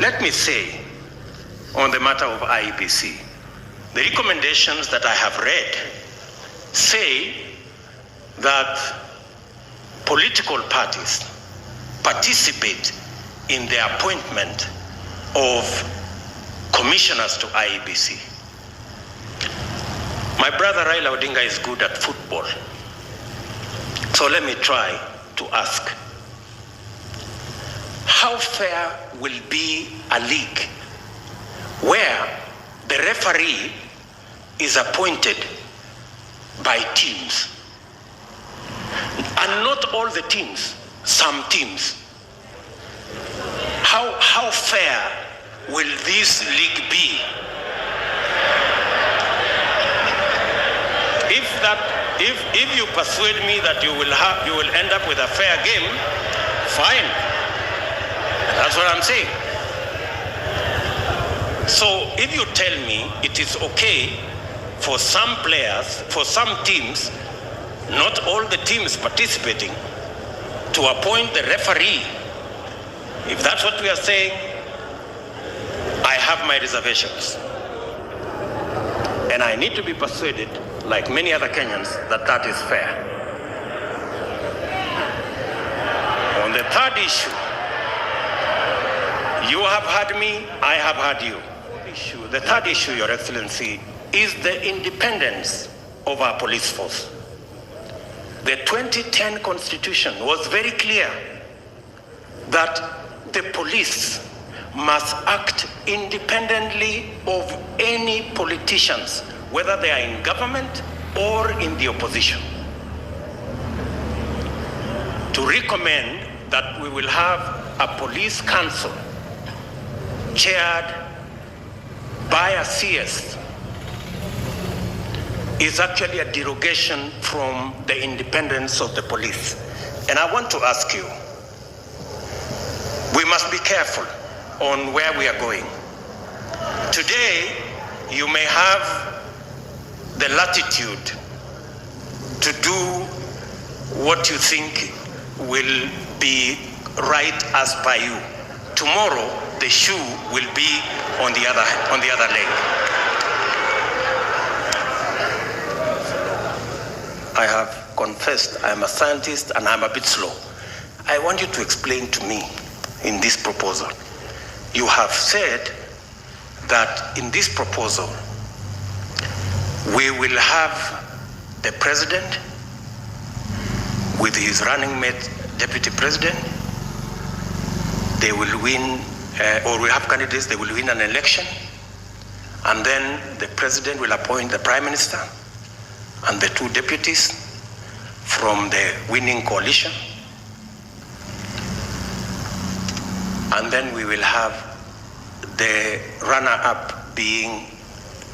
let me say on the matter of IEBC, the recommendations that I have read say that political parties participate in the appointment of commissioners to IEBC. My brother Raila Odinga is good at football. So let me try to ask, how fair will be a league where the referee is appointed by teams? And not all the teams, some teams. How fair will this league be? If you persuade me that you will end up with a fair game, fine. That's what I'm saying. So if you tell me it is okay for some players, for some teams, not all the teams participating, to appoint the referee, if that's what we are saying, I have my reservations. And I need to be persuaded, like many other Kenyans, that that is fair. On the third issue, you have had me, I have had you. The third issue, Your Excellency, is the independence of our police force. The 2010 Constitution was very clear that the police must act independently of any politicians, whether they are in government or in the opposition. To recommend that we will have a police council chaired by a CS is actually a derogation from the independence of the police. And I want to ask you, we must be careful on where we are going. Today, you may have the latitude to do what you think will be right as per you. Tomorrow, the shoe will be on the other leg. I have confessed I am a scientist and I'm a bit slow. I want you to explain to me in this proposal. You have said that in this proposal, we will have the president with his running mate, deputy president. They will win, or we have candidates, they will win an election. And then the president will appoint the prime minister and the two deputies from the winning coalition. And then we will have the runner-up being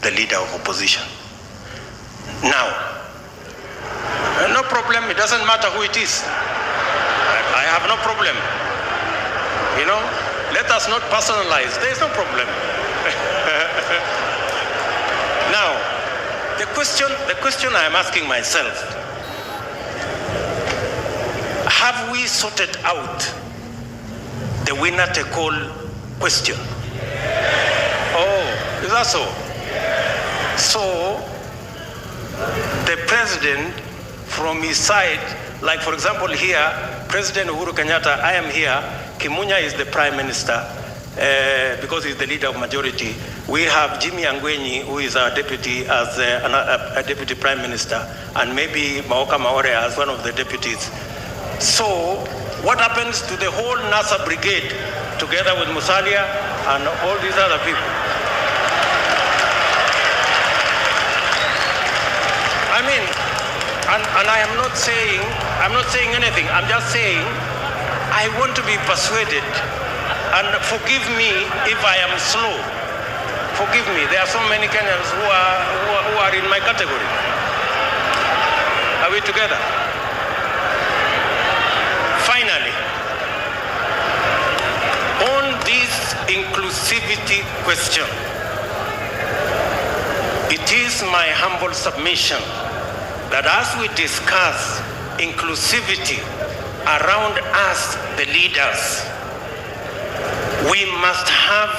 the leader of opposition. Now, no problem, it doesn't matter who it is. I have no problem. You know, let us not personalize, there is no problem. Now, the question I am asking myself, have we sorted out the winner take all question? Oh, is that so? So, the president from his side, like for example here, President Uhuru Kenyatta, I am here, Kimunya is the prime minister, because he's the leader of majority. We have Jimmy Angwenyi, who is our deputy, as a deputy prime minister, and maybe Maoka Maore as one of the deputies. So, what happens to the whole NASA brigade, together with Musalia and all these other people? I mean, and I am not saying anything. I'm just saying, I want to be persuaded, and forgive me if I am slow. Forgive me. There are so many Kenyans who are in my category. Are we together? Finally, on this inclusivity question, it is my humble submission that as we discuss inclusivity around us, the leaders, We must have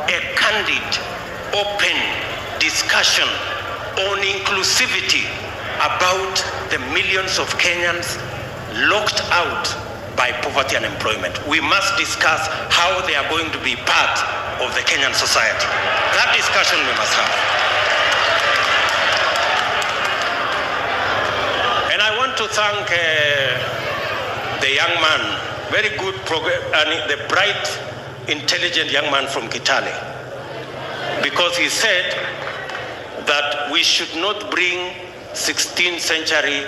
a candid, open discussion on inclusivity about the millions of Kenyans locked out by poverty and unemployment. We must discuss how they are going to be part of the Kenyan society. That discussion we must have. And I want to thank the young man, very good, and the bright, intelligent young man from Kitale, because he said that we should not bring 16th century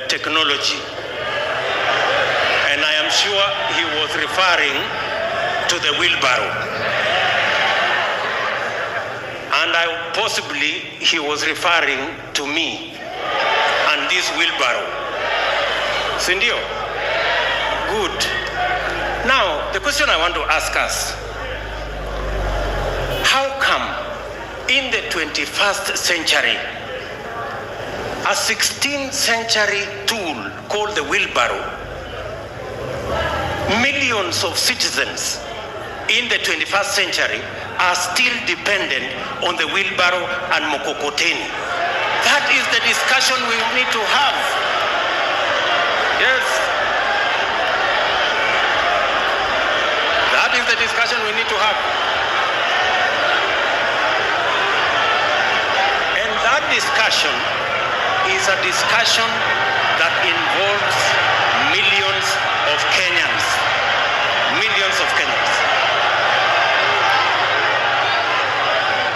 technology. And I am sure he was referring to the wheelbarrow. And possibly he was referring to me and this wheelbarrow. Sindio? Good. Now, the question I want to ask us, how come in the 21st century, a 16th century tool called the wheelbarrow, millions of citizens in the 21st century are still dependent on the wheelbarrow and mokokoteni? That is the discussion we need to have. Yes. That is the discussion we need to have. And that discussion is a discussion that involves millions of Kenyans. Millions of Kenyans.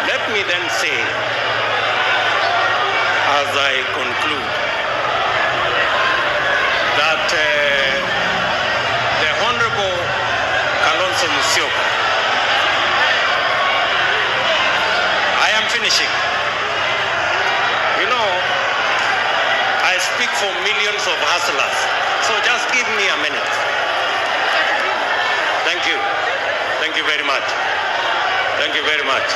Let me then say, as I conclude, that the Honorable Kalonzo Musyoka, I am finishing. You know, I speak for millions of hustlers, so just give me a minute. Thank you. Thank you very much. Thank you very much.